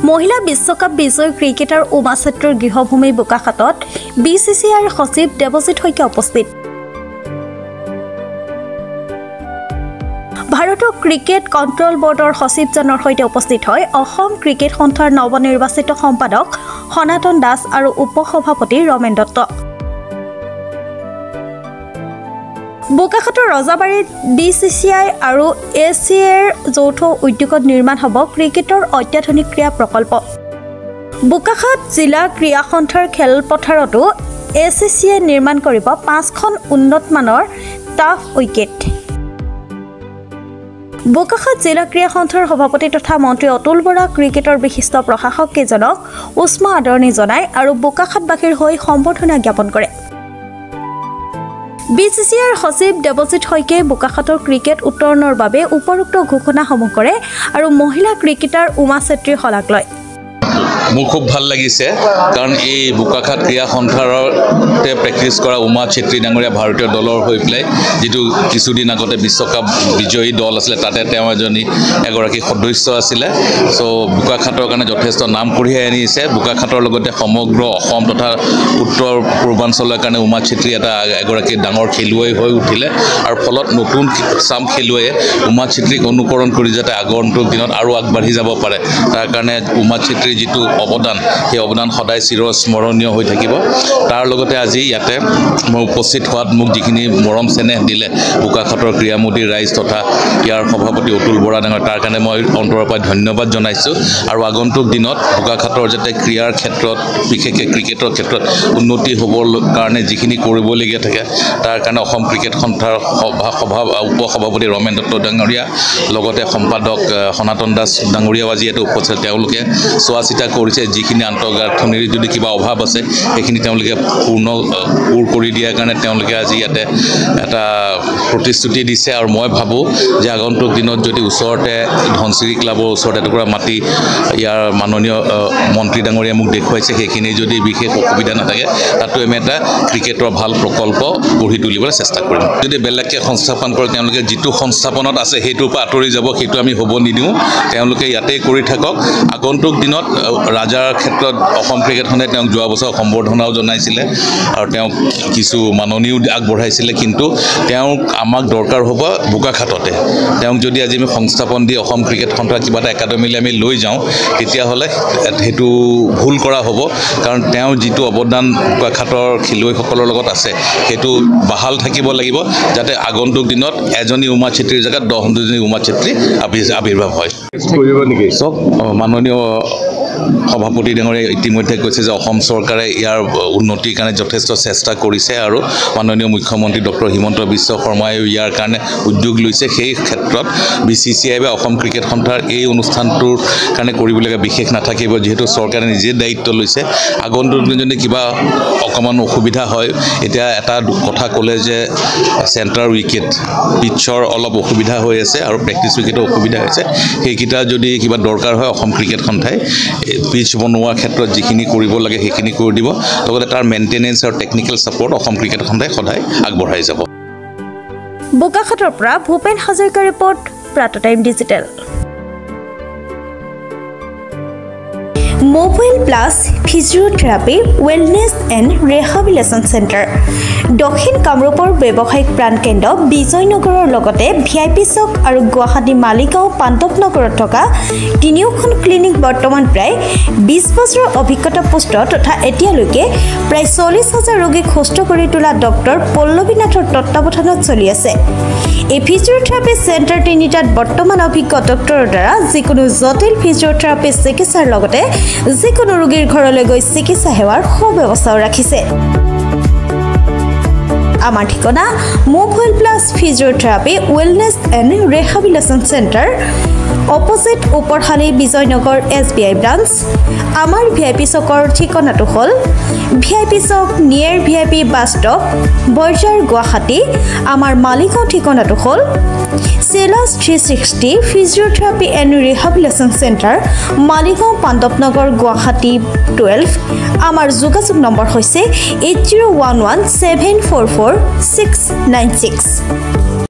মহিলা বিশ্বকাপ বিজয়ী ক্ৰিকেটাৰ উমা চেত্ৰীৰ গৃহভূমি বোকাখাতত BCCIৰ সচিব দেৱজিৎ শইকীয়া উপস্থিত। ভাৰতৰ ক্ৰিকেট কণ্ট্ৰল বৰ্ডৰ সচিবজনৰ সৈতে উপস্থিত হয় অসম ক্ৰিকেট সন্থাৰ নৱনিৰ্বাচিত সম্পাদক সনাতন দাস আৰু উপসভাপতি ৰমেন দত্ত। বোকাখাতৰ ৰজাবাৰীত BCCI আৰু ACAৰ যৌথ উদ্যোগত নিৰ্মাণ হ'ব ক্ৰিকেটৰ অত্যাধুনিক ক্ৰীড়া প্ৰকল্প। বোকাখাত জিলা ক্ৰীড়া সন্থাৰ খেলপথাৰতো ACCI নিৰ্মাণ কৰিব 5খন উন্নতমানৰ টাফ উইকেট। বোকাখাত জিলা ক্ৰীড়া সন্থাৰ সভাপতি তথা মন্ত্ৰী অতুল বৰা ক্ৰিকেটৰ বিশিষ্ট প্ৰশাসক কেইজনক উষ্ম আদৰণি জনায় আৰু বোকাখাতবাসীৰ হৈ সম্বৰ্ধনা জ্ঞাপন কৰে। BCCIৰ সচিব দেৱজিৎ শইকীয়াই বোকাখাতৰ ক্ৰিকেট উত্তৰণৰ বাবে উপৰোক্ত ঘোষণাসমূহ কৰে আৰু মহিলা ক্ৰিকেটাৰ উমা চেত্ৰীৰ শলাগ লয়। মোৰ খুব ভাল লাগিছে কাৰণ এই বোকাখাত ক্ৰীড়া সন্থাৰতে প্ৰেক্টিছ কৰা উমা চেত্ৰী ডাঙৰীয়া ভাৰতীয় দলৰ হৈ পেলাই যিটো কিছুদিন আগতে বিশ্বকাপ বিজয়ী দল আছিলে তাতে তেওঁ এগৰাকী সদস্য আছিলে। চ' বোকাখাতৰ কাৰণে যথেষ্ট নাম কঢ়িয়াই আনিছে। বোকাখাতৰ লগতে সমগ্ৰ অসম তথা উত্তৰ পূৰ্বাঞ্চলৰ কাৰণে উমা চেত্ৰী এগৰাকী ডাঙৰ খেলুৱৈ হৈ উঠিলে আৰু ফলত নতুন চাম খেলুৱৈয়ে উমা চেত্ৰীক অনুকৰণ কৰি যাতে আগন্তুক দিনত আৰু আগবাঢ়ি যাব পাৰে তাৰ কাৰণে উমা চেত্ৰীৰ যিটো অৱদান সেই অৱদান সদায় চিৰস্মৰণীয় হৈ থাকিব। তাৰ লগতে আজি ইয়াতে মই উপস্থিত হোৱাত মোক যিখিনি মৰম চেনেহ দিলে বোকাখাতৰ ক্ৰীড়ামোদীৰ ৰাইজ তথা ইয়াৰ সভাপতি অতুল বৰা ডাঙৰ তাৰ কাৰণে মই অন্তৰৰ পৰা ধন্যবাদ জনাইছোঁ আৰু আগন্তুক দিনত বোকাখাতৰ যাতে ক্ৰীড়াৰ ক্ষেত্ৰত বিশেষকৈ ক্ৰিকেটৰ ক্ষেত্ৰত উন্নতি হ'বৰ কাৰণে যিখিনি কৰিবলগীয়া থাকে তাৰ কাৰণে অসম ক্ৰিকেট সন্থাৰ উপসভাপতি ৰমেন দত্ত ডাঙৰীয়া লগতে সম্পাদক সনাতন দাস ডাঙৰীয়াও আজি ইয়াতে উপস্থিত। তেওঁলোকে চোৱা চিতা কৰিছে যিখিনি আন্তঃগাঁথনিৰ যদি কিবা অভাৱ আছে সেইখিনি তেওঁলোকে পূৰ কৰি দিয়াৰ কাৰণে তেওঁলোকে আজি ইয়াতে এটা প্ৰতিশ্ৰুতি দিছে আৰু মই ভাবোঁ যে আগন্তুক দিনত যদি ওচৰতে ধনচিৰি ক্লাবৰ ওচৰতে এটুকুৰা মাটি ইয়াৰ মাননীয় মন্ত্ৰী ডাঙৰীয়াই মোক দেখুৱাইছে সেইখিনি যদি বিশেষ অসুবিধা নাথাকে তাতো আমি এটা ক্ৰিকেটৰ ভাল প্ৰকল্প গঢ়ি তুলিবলৈ চেষ্টা কৰিম। যদি বেলেগকৈ সংস্থাপন কৰে তেওঁলোকে যিটো সংস্থাপনত আছে সেইটোৰ পৰা আঁতৰি যাব সেইটো আমি হ'ব নিদিওঁ। তেওঁলোকে ইয়াতেই কৰি থাকক। আগন্তুক দিনত ৰাজাৰ ক্ষেত্ৰত অসম ক্ৰিকেটখনে তেওঁক যোৱা বছৰ সম্বৰ্ধনাও জনাইছিলে আৰু তেওঁক কিছু মাননীও আগবঢ়াইছিলে কিন্তু তেওঁক আমাক দৰকাৰ হ'ব বোকাখাততে। তেওঁক যদি আজি আমি সংস্থাপন দি অসম ক্ৰিকেট সন্থাৰ কিবা এটা একাডেমিলৈ আমি লৈ যাওঁ তেতিয়াহ'লে সেইটো ভুল কৰা হ'ব কাৰণ তেওঁৰ যিটো অৱদান বোকাখাতৰ খেলুৱৈসকলৰ লগত আছে সেইটো বাহাল থাকিব লাগিব যাতে আগন্তুক দিনত এজনী উমা চেত্ৰীৰ জেগাত 10জনী উমা চেত্ৰী আৱিৰ্ভাৱ হয়। চব মাননীয় সভাপতি ডাঙৰীয়াই ইতিমধ্যে কৈছে যে অসম চৰকাৰে ইয়াৰ উন্নতিৰ কাৰণে যথেষ্ট চেষ্টা কৰিছে আৰু মাননীয় মুখ্যমন্ত্ৰী ডক্টৰ হিমন্ত বিশ্ব শৰ্মায়ো ইয়াৰ কাৰণে উদ্যোগ লৈছে। সেই ক্ষেত্ৰত BCCI বা অসম ক্ৰিকেট সন্থাৰ এই অনুষ্ঠানটোৰ কাৰণে কৰিবলগীয়া বিশেষ নাথাকিব যিহেতু চৰকাৰে নিজে দায়িত্ব লৈছে। আগন্তুক যদি কিবা অকণমান অসুবিধা হয় এতিয়া এটা কথা ক'লে যে চেণ্টাৰ উইকেট পিটছৰ অলপ অসুবিধা হৈ আছে আৰু প্ৰেক্টিছ উইকেটৰ অসুবিধা হৈছে সেইকেইটা যদি কিবা দৰকাৰ হয় অসম ক্ৰিকেট সন্থাই পিচ বনোৱাৰ ক্ষেত্ৰত যিখিনি কৰিব লাগে সেইখিনি কৰি দিব লগতে তাৰ মেইনটেনেন্স আৰু টেকনিকেল ছাপৰ্ট অসম ক্ৰিকেট সন্থাই সদায় আগবঢ়াই যাব। বোকাখাতৰ পৰা ভূপেন হাজৰিকাৰ ৰিপৰ্ট প্ৰাত time digital. Mobile plus physiotherapy wellness and rehabilitation centre দক্ষিণ কামৰূপৰ ব্যৱসায়িক প্ৰাণকেন্দ্ৰ বিজয়নগৰৰ লগতে VIP চক আৰু গুৱাহাটী মালিগাঁও পাণ্ডৱনগৰত থকা তিনিওখন ক্লিনিক বৰ্তমান প্ৰায় 20 বছৰৰ অভিজ্ঞতা পুষ্ট তথা এতিয়ালৈকে প্ৰায় 40,000 ৰোগীক সুস্থ কৰি তোলা ডক্টৰ পল্লৱীনাথৰ তত্ত্বাৱধানত চলি আছে। এই ফিজিঅ'থেৰাপি চেণ্টাৰ তিনিটাত বৰ্তমান অভিজ্ঞ ডক্টৰৰ দ্বাৰা যিকোনো জটিল ফিজিঅ'থেৰাপি চিকিৎসাৰ লগতে যিকোনো ৰোগীৰ ঘৰলৈ গৈ চিকিৎসা সেৱাৰ সুব্যৱস্থাও ৰাখিছে। আমাৰ ঠিকনা mobile plus physiotherapy wellness and rehabilitation centre opposite Uparhali Bijoynagar SBI branch. আমাৰ VIP চকৰ ঠিকনাটো হ'ল VIP chowk near VIP bus stop Borjhar Guwahati. আমাৰ মালিগাঁও ঠিকনাটো হ'ল চেলাছ 360 physiotherapy and rehabilitation centre Maligaon Pandavnagar Guwahati 12। আমাৰ যোগাযোগ নম্বৰ হৈছে 8011744696।